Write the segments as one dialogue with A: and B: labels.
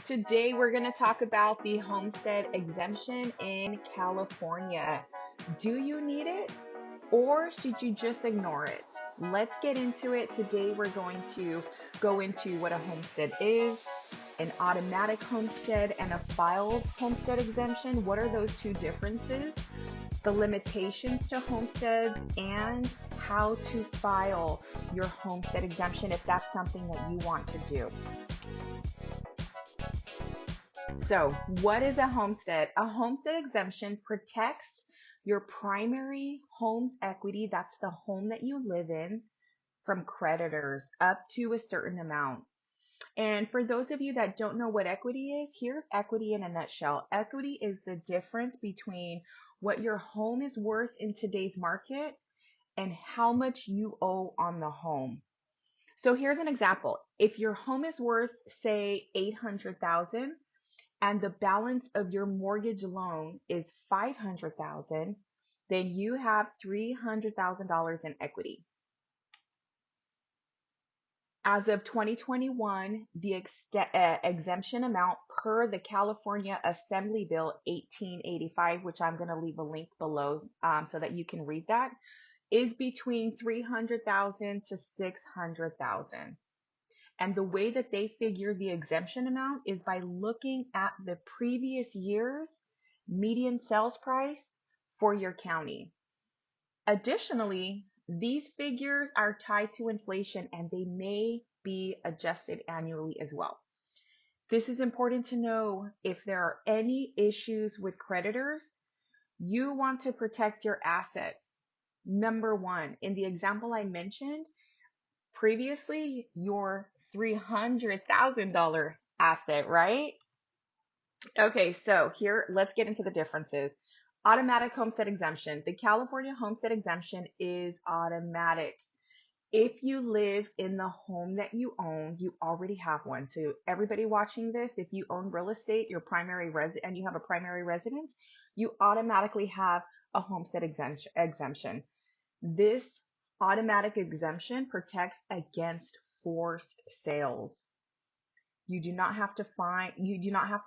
A: Today we're going to talk about the homestead exemption in California. Do you need it or should you just ignore it? Let's get into it. Today we're going to go into what a homestead is, an automatic homestead, and a filed homestead exemption. What are those two differences? The limitations to homesteads and how to file your homestead exemption if that's something that you want to do. So, what is a homestead? A homestead exemption protects your primary home's equity, that's the home that you live in, from creditors up to a certain amount. And for those of you that don't know what equity is, here's equity in a nutshell. Equity is the difference between what your home is worth in today's market and how much you owe on the home. So here's an example. If your home is worth, say, 800,000, and the balance of your mortgage loan is 500,000, then you have $300,000 in equity. As of 2021, the exemption amount per the California Assembly Bill 1885, which I'm going to leave a link below so that you can read that, is between 300,000 to 600,000. And the way that they figure the exemption amount is by looking at the previous year's median sales price for your county. Additionally, these figures are tied to inflation and they may be adjusted annually as well. This is important to know. If there are any issues with creditors, you want to protect your asset. Number one, in the example I mentioned, previously your $300,000 asset, right? Okay, so here, let's get into the differences. Automatic homestead exemption. The California homestead exemption is automatic. If you live in the home that you own, you already have one. So everybody watching this, if you own real estate, your primary and you have a primary residence, you automatically have a homestead exemption. This automatic exemption protects against forced sales. You do not have to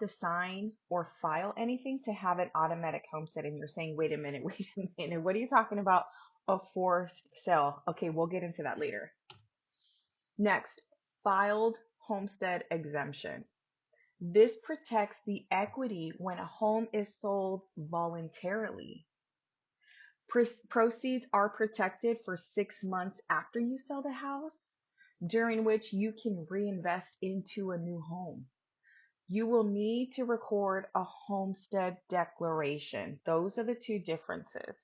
A: sign or file anything to have an automatic homestead. And you're saying, wait a minute, what are you talking about? A forced sale. Okay, we'll get into that later. Next, filed homestead exemption. This protects the equity when a home is sold voluntarily. Proceeds are protected for 6 months after you sell the house, during which you can reinvest into a new home. You will need to record a homestead declaration. Those are the two differences.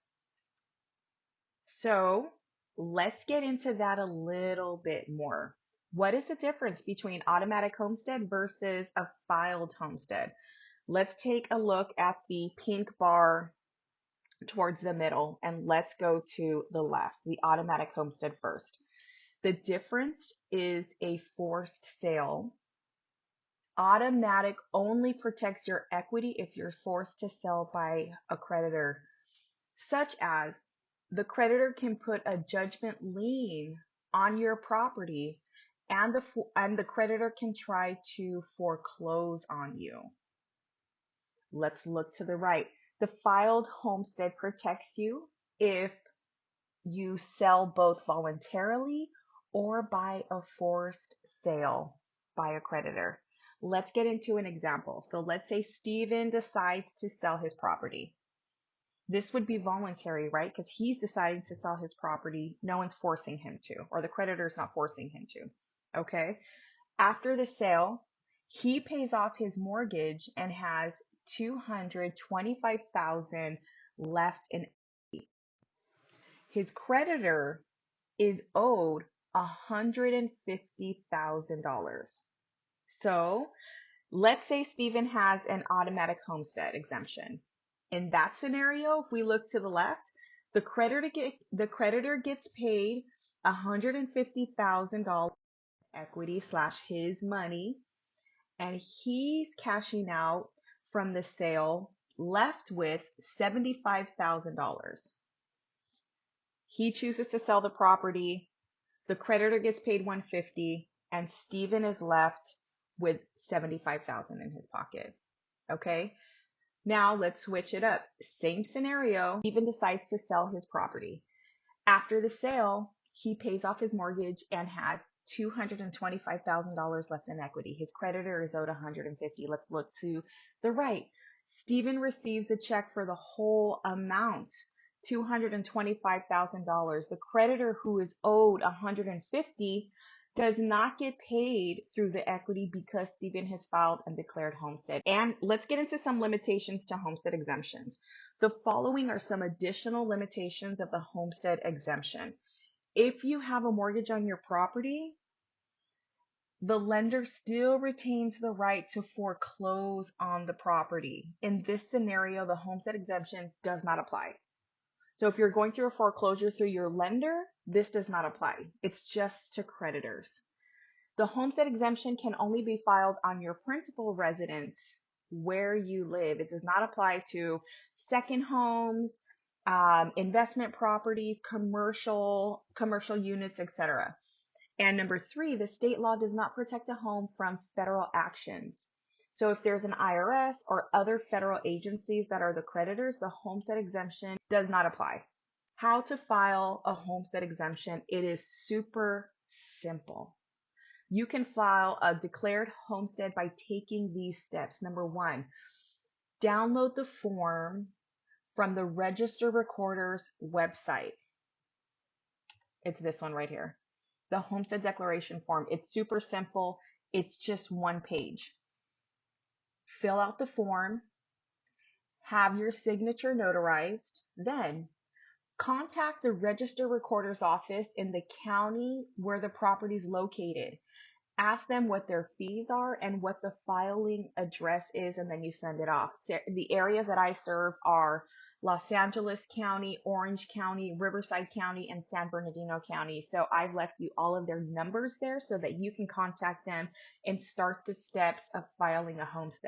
A: So let's get into that a little bit more. What is the difference between automatic homestead versus a filed homestead? Let's take a look at the pink bar towards the middle, and let's go to the left, the automatic homestead first. The difference is a forced sale. Automatic only protects your equity if you're forced to sell by a creditor, such as the creditor can put a judgment lien on your property and the creditor can try to foreclose on you. Let's look to the right. The filed homestead protects you if you sell both voluntarily or by a forced sale by a creditor. Let's get into an example. So let's say Steven decides to sell his property. This would be voluntary, right? Because he's deciding to sell his property. No one's forcing him to, or the creditor's not forcing him to. Okay. After the sale, he pays off his mortgage and has $225,000 left in equity. His creditor is owed $150,000. So let's say Stephen has an automatic homestead exemption. In that scenario, if we look to the left, the creditor gets paid $150,000 equity / his money, and he's cashing out from the sale left with $75,000. He chooses to sell the property. The creditor gets paid $150,000 and Stephen is left with $75,000 in his pocket. Okay. Now let's switch it up. Same scenario. Steven decides to sell his property. After the sale, he pays off his mortgage and has $225,000 left in equity. His creditor is owed $150,000. Let's look to the right. Steven receives a check for the whole amount, $225,000. The creditor who is owed $150,000 does not get paid through the equity because Steven has filed and declared homestead. And let's get into some limitations to homestead exemptions. The following are some additional limitations of the homestead exemption. If you have a mortgage on your property, the lender still retains the right to foreclose on the property. In this scenario, the homestead exemption does not apply. So if you're going through a foreclosure through your lender, this does not apply. It's just to creditors. The homestead exemption can only be filed on your principal residence where you live. It does not apply to second homes, investment properties, commercial units, etc. And number 3, the state law does not protect a home from federal actions. So if there's an IRS or other federal agencies that are the creditors, the homestead exemption does not apply. How to file a homestead exemption? It is super simple. You can file a declared homestead by taking these steps. Number 1, download the form from the Register Recorder's website. It's this one right here. The homestead declaration form. It's super simple. It's just 1 page. Fill out the form. Have your signature notarized. Then contact the Register Recorder's office in the county where the property is located. Ask them what their fees are and what the filing address is, and then you send it off. The areas that I serve are Los Angeles County, Orange County, Riverside County, and San Bernardino County. So I've left you all of their numbers there so that you can contact them and start the steps of filing a homestead.